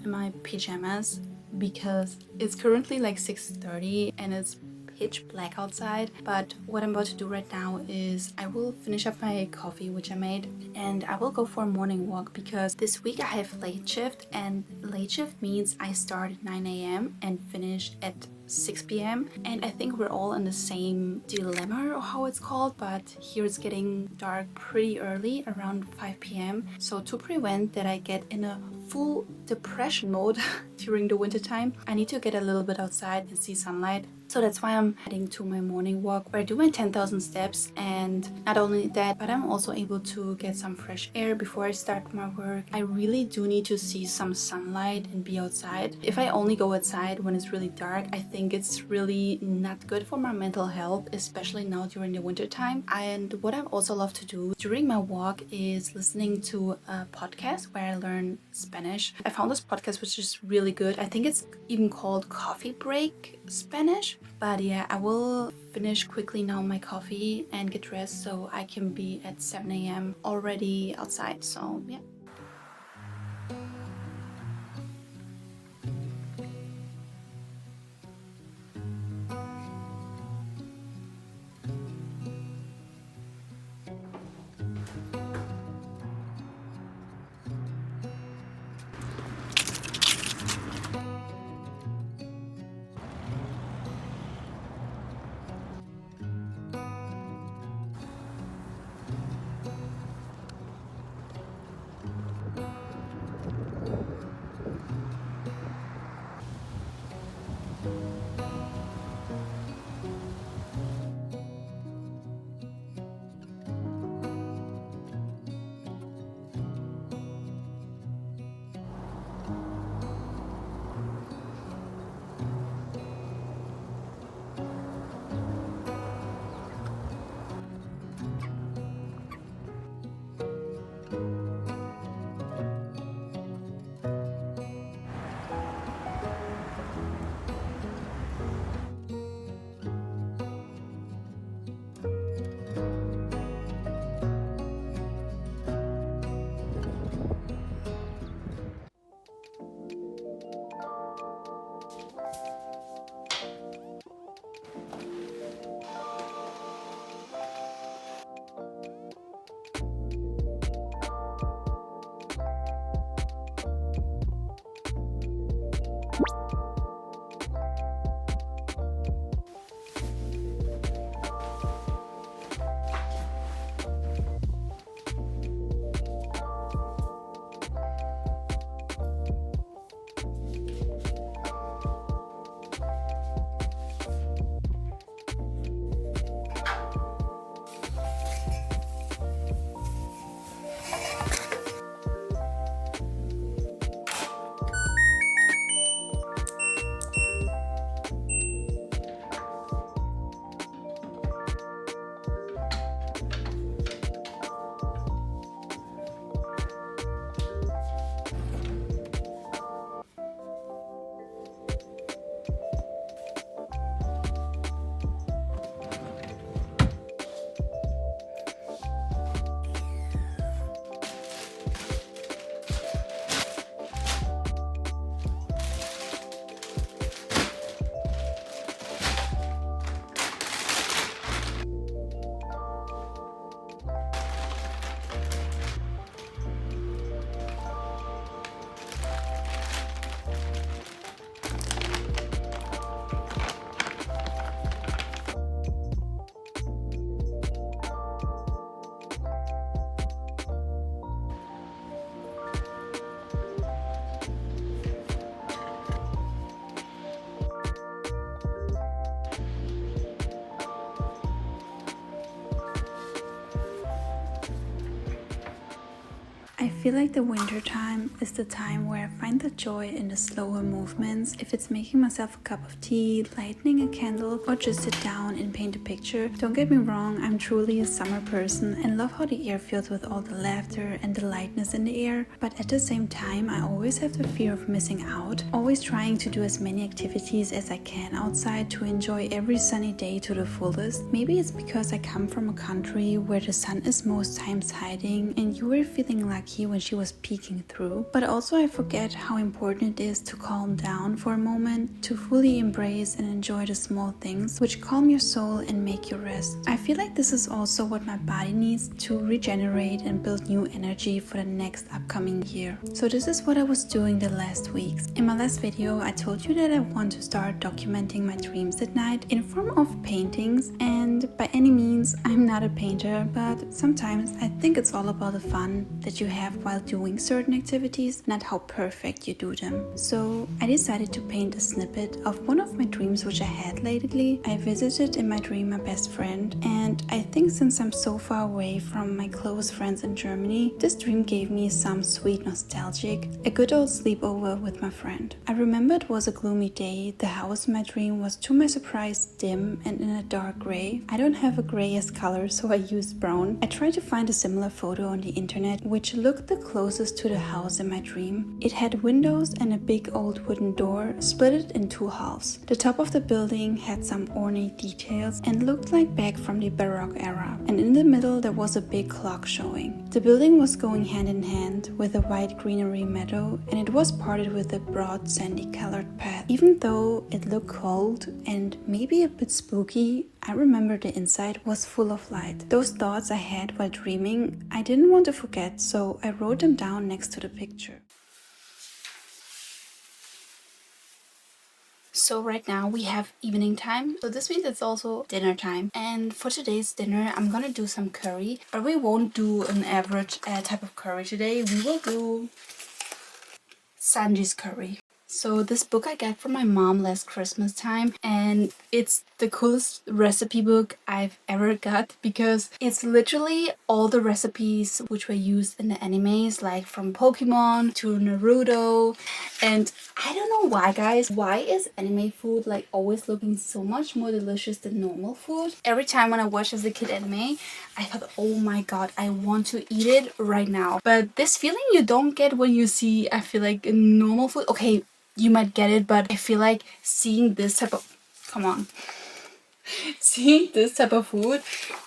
in my pajamas because it's currently like 6:30 and it's pitch black outside. But what I'm about to do right now is I will finish up my coffee which I made, and I will go for a morning walk because this week I have late shift, and late shift means I start at 9 a.m. and finish at 6 p.m. and I think we're all in the same dilemma or how it's called, but here it's getting dark pretty early, around 5 p.m. So to prevent that I get in a full depression mode during the winter time, I need to get a little bit outside and see sunlight. So that's why I'm heading to my morning walk where I do my 10,000 steps, and not only that, but I'm also able to get some fresh air before I start my work. I really do need to see some sunlight and be outside. If I only go outside when it's really dark, I think it's really not good for my mental health, especially now during the winter time. And what I also love to do during my walk is listening to a podcast where I learn Spanish. I found this podcast which is really good. I think it's even called Coffee Break Spanish. But yeah, I will finish quickly now my coffee and get dressed so I can be at 7 a.m. already outside. So yeah. I feel like the winter time is the time where I find the joy in the slower movements. If it's making myself a cup of tea, lighting a candle, or just sit down and paint a picture. Don't get me wrong, I'm truly a summer person and love how the air feels with all the laughter and the lightness in the air. But at the same time, I always have the fear of missing out, always trying to do as many activities as I can outside to enjoy every sunny day to the fullest. Maybe it's because I come from a country where the sun is most times hiding and you are feeling lucky snarky when she was peeking through. But also I forget how important it is to calm down for a moment, to fully embrace and enjoy the small things which calm your soul and make you rest. I feel like this is also what my body needs to regenerate and build new energy for the next upcoming year. So this is what I was doing the last weeks. In my last video, I told you that I want to start documenting my dreams at night in form of paintings, and by any means I'm not a painter, but sometimes I think it's all about the fun that you have while doing certain activities, not how perfect you do them. So I decided to paint a snippet of one of my dreams which I had lately. I visited in my dream my best friend, and I think since I'm so far away from my close friends in Germany, this dream gave me some sweet nostalgic, a good old sleepover with my friend. I remember it was a gloomy day. The house in my dream was, to my surprise, dim and in a dark gray. I don't have a grayest color, so I used brown. I tried to find a similar photo on the internet which looked the closest to the house in my dream. It had windows and a big old wooden door split it in two halves. The top of the building had some ornate details and looked like back from the Baroque era, and in the middle there was a big clock showing. The building was going hand in hand with a wide greenery meadow, and it was parted with a broad sandy colored path. Even though it looked cold and maybe a bit spooky, I remember the inside was full of light. Those thoughts I had while dreaming, I didn't want to forget, so I wrote them down next to the picture. So right now we have evening time, so this means it's also dinner time. And for today's dinner I'm gonna do some curry, but we won't do an average type of curry today. We will do Sanji's curry. So this book I got from my mom last Christmas time, and it's the coolest recipe book I've ever got because it's literally all the recipes which were used in the animes, like from Pokemon to Naruto. And I don't know why, guys, why is anime food like always looking so much more delicious than normal food? Every time when I watched as a kid anime, I thought, oh my god, I want to eat it right now. But this feeling you don't get when you see, I feel like, normal food. Okay, you might get it, but I feel like seeing this type of, come on, seeing this type of food,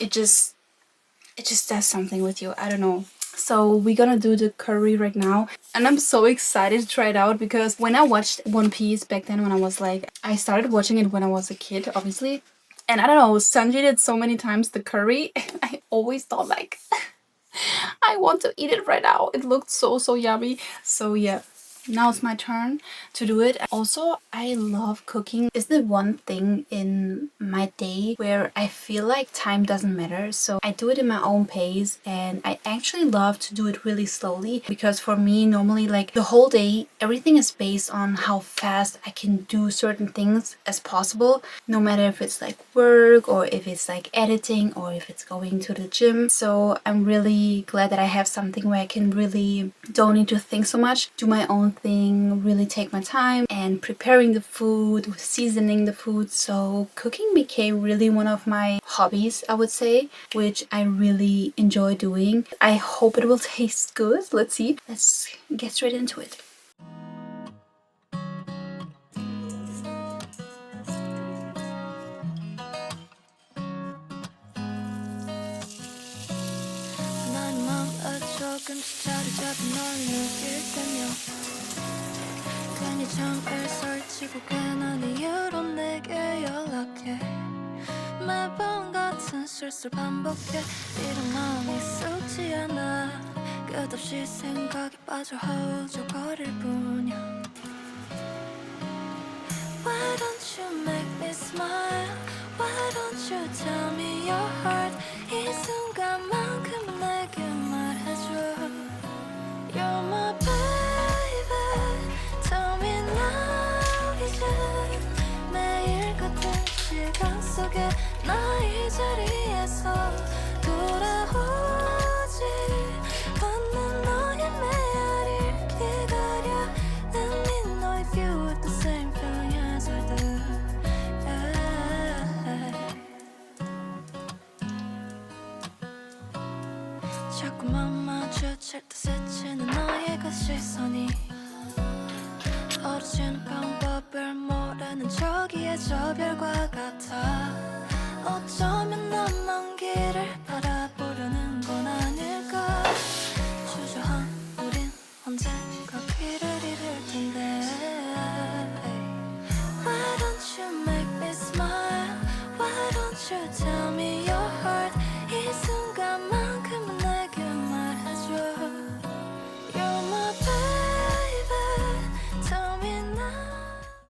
it just does something with you. I don't know. So we're gonna do the curry right now, and I'm so excited to try it out because when I watched One Piece back then, when I was like, I started watching it when I was a kid, obviously, and I don't know, Sanji did so many times the curry, and I always thought like, I want to eat it right now. It looked so yummy. So yeah. Now it's my turn to do it. Also, I love cooking. It's the one thing in my day where I feel like time doesn't matter. So I do it in my own pace, and I actually love to do it really slowly because for me, normally like the whole day, everything is based on how fast I can do certain things as possible, no matter if it's like work or if it's like editing or if it's going to the gym. So I'm really glad that I have something where I can really don't need to think so much, do my own thing, really take my time and preparing the food, seasoning the food. So cooking became really one of my hobbies, I would say, which I really enjoy doing. I hope it will taste good. Let's see. Let's get straight into it. 정을 설치고 괜한 이유로 내게 연락해 매번 같은 실수를 반복해 이런 마음이 쑥지 않아 끝없이 생각에 빠져 허우적거릴 뿐이야 Why don't you make me smile? Why don't you tell me your heart? 이 순간만큼은 내게 말해줘 You're my baby Tell me now 이제 매일 같은 시간 속에 나 이 자리에서 돌아오지 않는 너의 메아리를 기다려 Let me know if you had the same feeling as I do 자꾸만 마주칠 때 스치는 너의 그 시선이 떨어지는 방법을 모르는 저기의 저 별과 같아 어쩌면 난